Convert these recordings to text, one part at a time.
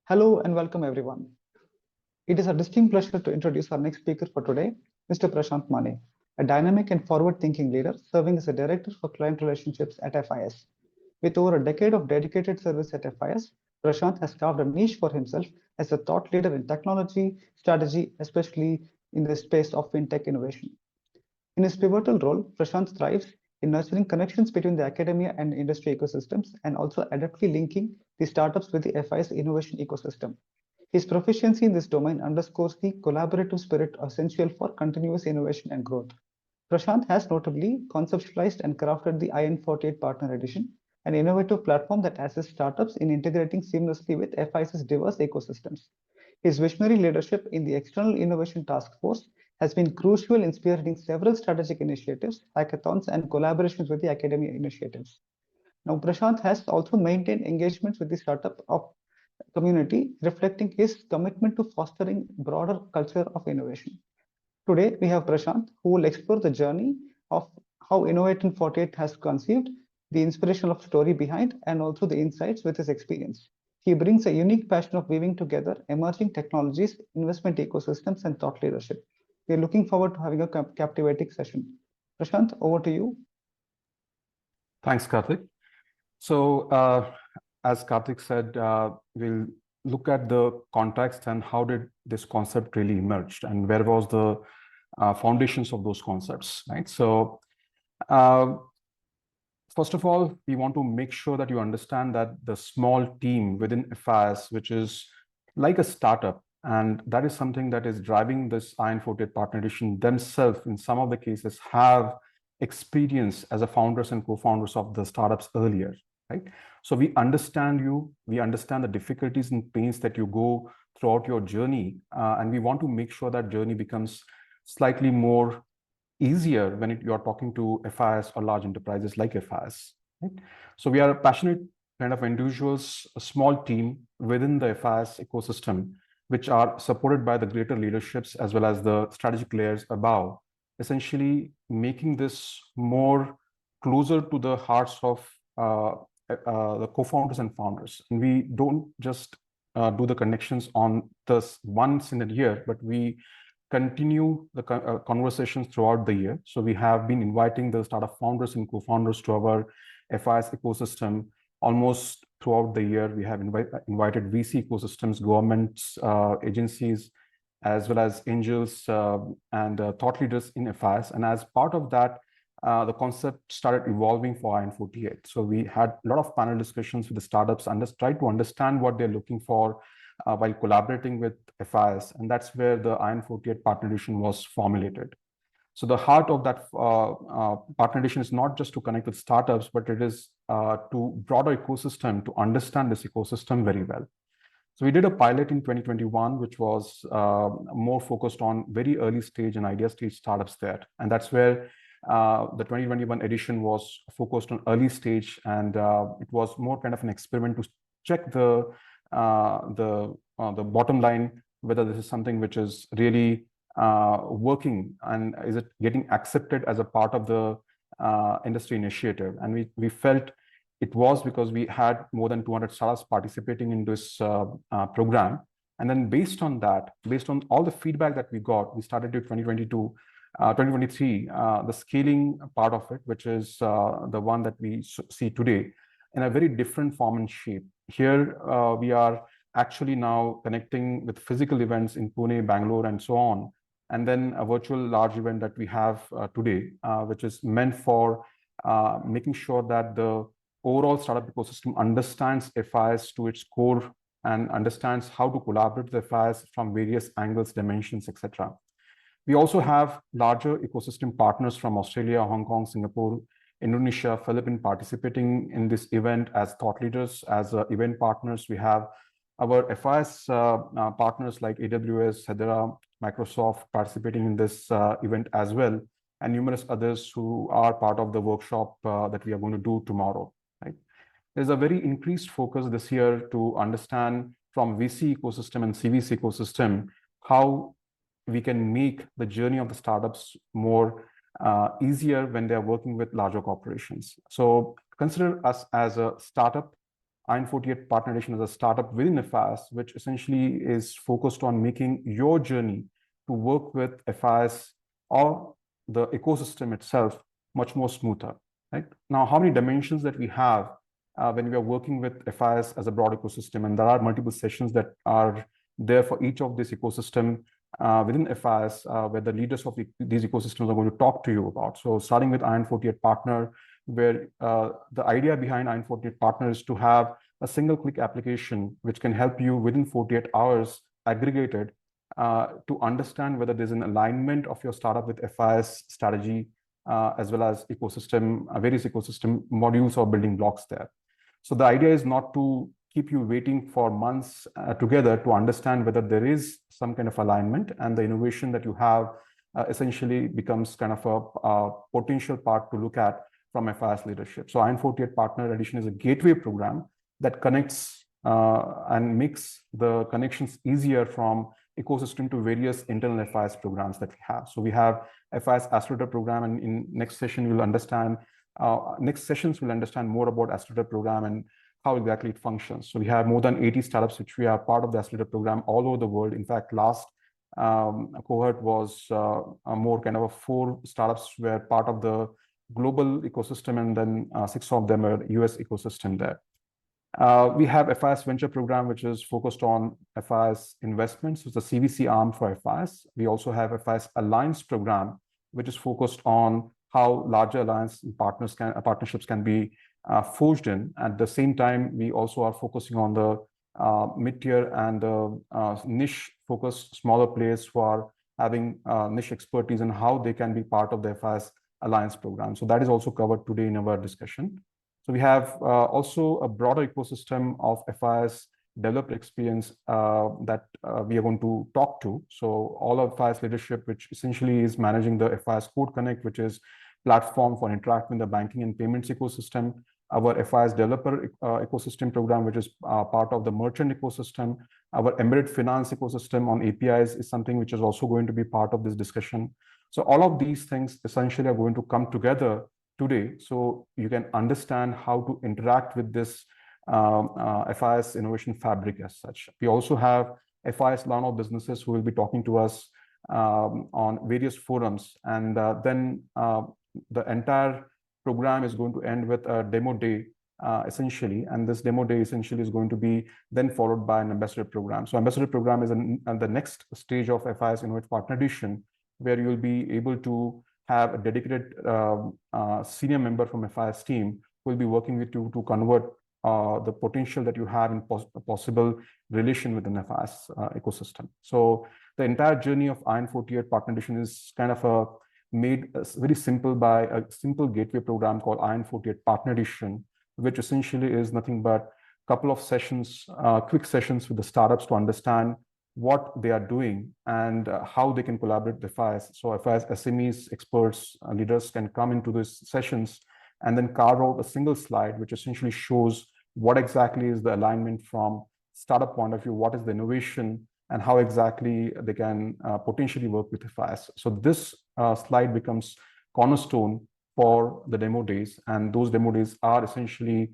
Hello and welcome everyone. It is a distinct pleasure to introduce our next speaker for today, Mr. Prashant Mane, a dynamic and forward-thinking leader serving as a director for client relationships at FIS. With over a decade of dedicated service at FIS, Prashant has carved a niche for himself as a thought leader in technology, strategy, especially in the space of fintech innovation. In his pivotal role, Prashant thrives in nurturing connections between the academia and industry ecosystems and also adeptly linking the startups with the FIS innovation ecosystem. His proficiency in this domain underscores the collaborative spirit essential for continuous innovation and growth. Prashant has notably conceptualized and crafted the IN48 Partner Edition, an innovative platform that assists startups in integrating seamlessly with FIS's diverse ecosystems. His visionary leadership in the External Innovation Task Force has been crucial in spearheading several strategic initiatives, hackathons, and collaborations with the academia initiatives. Now, Prashant has also maintained engagements with the startup of community, reflecting his commitment to fostering broader culture of innovation. Today, we have Prashant, who will explore the journey of how InnovateIN48 has conceived, the inspirational story behind, and also the insights with his experience. He brings a unique passion of weaving together emerging technologies, investment ecosystems, and thought leadership. We are looking forward to having a captivating session. Prashant, over to you. Thanks, Karthik. So, as Karthik said, we'll look at the context and how did this concept really emerge and where was the foundations of those concepts, right? So, first of all, we want to make sure that you understand that the small team within FIS, which is like a startup, and that is something that is driving this IN48 Partner Edition themselves, in some of the cases, have experience as a founders and co-founders of the startups earlier, right? So we understand you, we understand the difficulties and pains that you go throughout your journey, and we want to make sure that journey becomes slightly more easier when you are talking to FIS or large enterprises like FIS, right? So we are a passionate kind of individuals, a small team within the FIS ecosystem, which are supported by the greater leaderships as well as the strategic layers above, essentially making this more closer to the hearts of the co-founders and founders. And we don't just do the connections on this once in a year, but we continue the conversations throughout the year. So we have been inviting the startup founders and co-founders to our FIS ecosystem almost throughout the year. We have invited VC ecosystems, governments, agencies, as well as angels and thought leaders in FIS. And as part of that, the concept started evolving for IN48. So we had a lot of panel discussions with the startups and just tried to understand what they're looking for while collaborating with FIS. And that's where the IN48 Partner Edition was formulated. So the heart of that Partner Edition is not just to connect with startups, but it is to broader ecosystem to understand this ecosystem very well. So we did a pilot in 2021, which was more focused on very early stage and idea stage startups there. And that's where the 2021 edition was focused on early stage, and it was more kind of an experiment to check the bottom line, whether this is something which is really working and is it getting accepted as a part of the industry initiative. And we felt it was, because we had more than 200 startups participating in this program. And then based on that, based on all the feedback that we got, we started to 2023, the scaling part of it, which is the one that we see today in a very different form and shape. Here, we are actually now connecting with physical events in Pune, Bangalore, and so on. And then a virtual large event that we have today, which is meant for making sure that the overall startup ecosystem understands FIS to its core and understands how to collaborate with FIS from various angles, dimensions, etc. We also have larger ecosystem partners from Australia, Hong Kong, Singapore, Indonesia, Philippines participating in this event as thought leaders, as event partners. We have our FIS partners like AWS, Hedera, Microsoft participating in this event as well, and numerous others who are part of the workshop that we are going to do tomorrow. Right? There's a very increased focus this year to understand from VC ecosystem and CVC ecosystem how we can make the journey of the startups more easier when they're working with larger corporations. So consider us as a startup IN48 Partner Edition is a startup within FIS, which essentially is focused on making your journey to work with FIS or the ecosystem itself much more smoother. Right now, how many dimensions that we have when we are working with FIS as a broad ecosystem, and there are multiple sessions that are there for each of this ecosystem within FIS, where the leaders of these ecosystems are going to talk to you about. So starting with IN48 Partner, where the idea behind IN48 Partner is to have a single click application which can help you within 48 hours aggregated to understand whether there's an alignment of your startup with FIS strategy as well as ecosystem, various ecosystem modules or building blocks there. So the idea is not to keep you waiting for months together to understand whether there is some kind of alignment, and the innovation that you have essentially becomes kind of a potential part to look at from FIS leadership. So IN48 Partner Edition is a gateway program that connects and makes the connections easier from ecosystem to various internal FIS programs that we have. So we have FIS Accelerator program, and in next session you'll understand, next sessions will understand more about Accelerator program and how exactly it functions. So we have more than 80 startups which we are part of the Accelerator program all over the world. In fact, last cohort was more kind of a 4 startups were part of the global ecosystem, and then 6 of them are US ecosystem there. We have FIS Venture program, which is focused on FIS investments. It's a CVC arm for FIS. We also have FIS Alliance program, which is focused on how larger alliance partnerships can be forged in. At the same time, we also are focusing on the mid-tier and the niche-focused smaller players who are having niche expertise and how they can be part of the FIS Alliance program. So that is also covered today in our discussion. So we have also a broader ecosystem of FIS developer experience that we are going to talk to. So all of FIS leadership, which essentially is managing the FIS Code Connect, which is platform for interacting with the banking and payments ecosystem. Our FIS developer ecosystem program, which is part of the merchant ecosystem. Our embedded finance ecosystem on APIs is something which is also going to be part of this discussion. So all of these things essentially are going to come together today, so you can understand how to interact with this FIS innovation fabric as such. We also have FIS learner businesses who will be talking to us on various forums, and then the entire program is going to end with a demo day essentially, and this demo day essentially is going to be then followed by an ambassador program. So ambassador program is the next stage of FIS InnovateIN Partner Edition, where you will be able to have a dedicated senior member from FIS team who will be working with you to convert the potential that you have in possible relation within FIS ecosystem. So the entire journey of IN48 Partner Edition is kind of made very simple by a simple gateway program called IN48 Partner Edition, which essentially is nothing but a couple of sessions, quick sessions with the startups to understand what they are doing and how they can collaborate with FIS. So FIS SMEs, experts, leaders can come into these sessions and then carve out a single slide, which essentially shows what exactly is the alignment from startup point of view, what is the innovation, and how exactly they can potentially work with FIS. So this slide becomes cornerstone for the demo days, and those demo days are essentially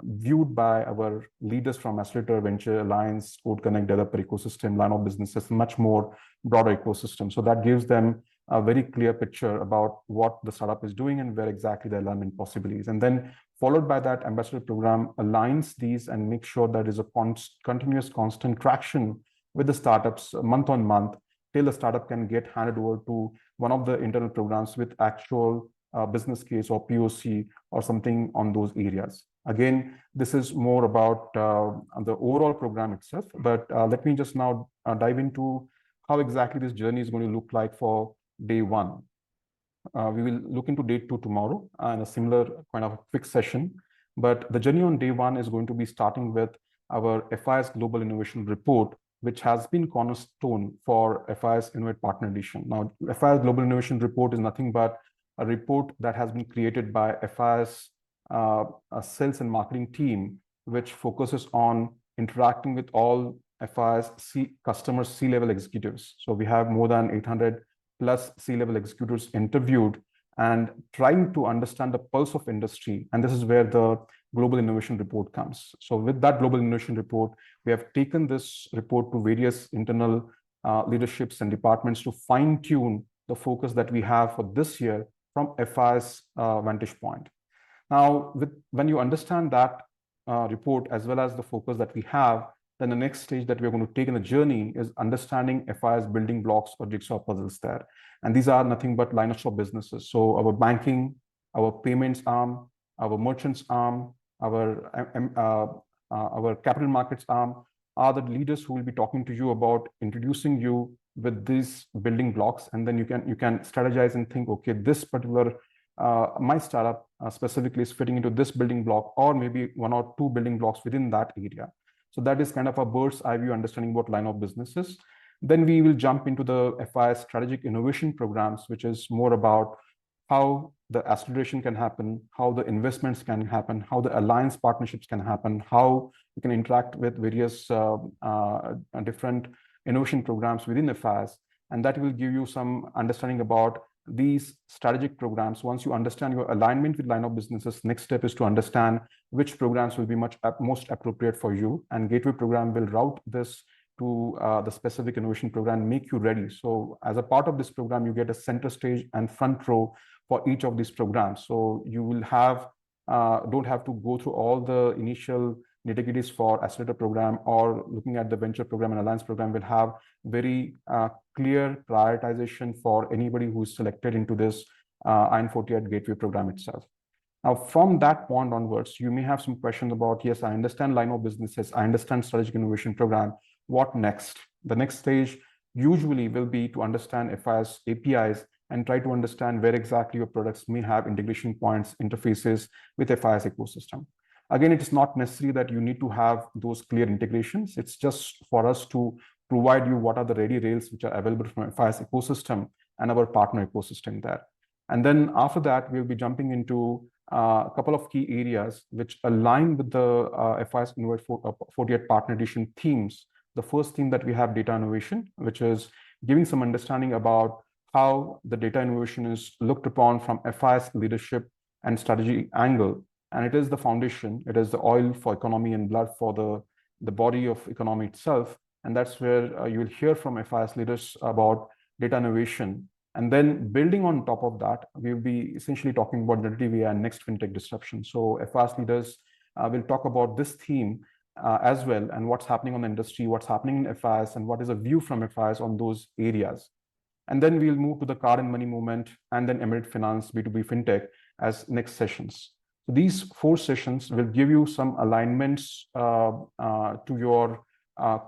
viewed by our leaders from Accelerator, Venture, Alliance, Code Connect, developer ecosystem, line of businesses, much more broader ecosystem. So that gives them a very clear picture about what the startup is doing and where exactly the alignment possibly is. And then followed by that, ambassador program aligns these and makes sure that is a continuous, constant traction with the startups month on month till the startup can get handed over to one of the internal programs with actual business case or POC or something on those areas. Again, this is more about the overall program itself, but let me just now dive into how exactly this journey is going to look like for day one. We will look into day 2 tomorrow in a similar kind of quick session, but the journey on day 1 is going to be starting with our FIS Global Innovation Report, which has been cornerstone for FIS Innovate Partner Edition. Now, FIS Global Innovation Report is nothing but a report that has been created by FIS sales and marketing team, which focuses on interacting with all FIS customers, C-level executives. So we have more than 800 plus C-level executives interviewed, and trying to understand the pulse of industry. And this is where the Global Innovation Report comes. So with that Global Innovation Report, we have taken this report to various internal leaderships and departments to fine-tune the focus that we have for this year from FI's vantage point. Now, when you understand that report as well as the focus that we have, then the next stage that we're going to take in the journey is understanding FI's building blocks or jigsaw puzzles there. And these are nothing but lines of businesses. So our banking, our payments arm, our merchants arm, our capital markets arm are the leaders who will be talking to you about introducing you with these building blocks. And then you can strategize and think, okay, this particular my startup specifically is fitting into this building block, or maybe one or two building blocks within that area. So that is kind of a bird's eye view understanding what line of businesses. Then we will jump into the FIS strategic innovation programs, which is more about how the acceleration can happen, how the investments can happen, how the alliance partnerships can happen, how you can interact with various different innovation programs within FIS. And that will give you some understanding about these strategic programs. Once you understand your alignment with line of businesses, next step is to understand which programs will be most appropriate for you. And Gateway program will route this to the specific innovation program, make you ready. So as a part of this program, you get a center stage and front row for each of these programs. So you will have don't have to go through all the initial nitty-gritties for accelerator program, or looking at the venture program and alliance program will have very clear prioritization for anybody who is selected into this IN48 Gateway program itself. Now, from that point onwards, you may have some questions about, yes, I understand line of businesses, I understand strategic innovation program. What next? The next stage usually will be to understand FIS APIs and try to understand where exactly your products may have integration points, interfaces with FIS ecosystem. Again, it is not necessary that you need to have those clear integrations. It's just for us to provide you what are the ready rails which are available from FIS ecosystem and our partner ecosystem there. And then after that, we'll be jumping into a couple of key areas which align with the FIS InnovateIN48 Partner Edition themes. The first theme that we have, data innovation, which is giving some understanding about how the data innovation is looked upon from FIS leadership and strategy angle. And it is the foundation, it is the oil for economy and blood for the body of economy itself. And that's where you will hear from FIS leaders about data innovation. And then building on top of that, we'll be essentially talking about generative AI and next fintech disruption. So FIS leaders will talk about this theme as well, and what's happening on the industry, what's happening in FIS, and what is a view from FIS on those areas. And then we'll move to the card and money movement, and then embedded finance, B2B fintech as next sessions. So these 4 sessions will give you some alignments to your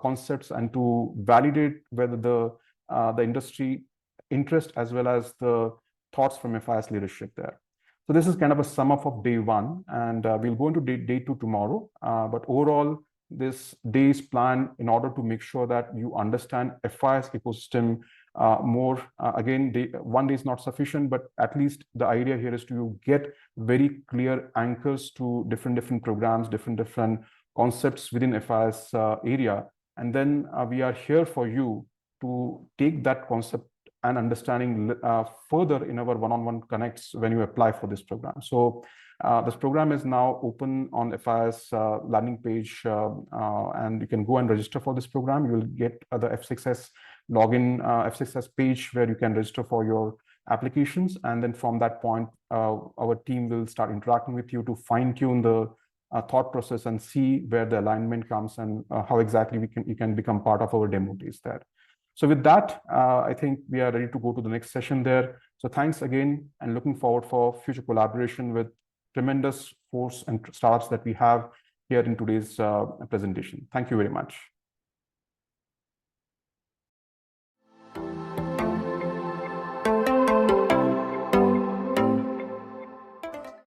concepts and to validate whether the industry interest as well as the thoughts from FIS leadership there. So this is kind of a sum up of day 1, and we'll go into day 2 tomorrow. But overall, this day is planned in order to make sure that you understand FIS ecosystem more. Again, one day is not sufficient, but at least the idea here is to get very clear anchors to different programs, different concepts within FIS area. And then we are here for you to take that concept and understanding further in our one-on-one connects when you apply for this program. So this program is now open on FIS landing page, and you can go and register for this program. You will get the F6S login, F6S page where you can register for your applications. And then from that point, our team will start interacting with you to fine-tune the thought process and see where the alignment comes and how exactly you can become part of our demo days there. So with that, I think we are ready to go to the next session there. So thanks again, and looking forward for future collaboration with tremendous force and startups that we have here in today's presentation. Thank you very much.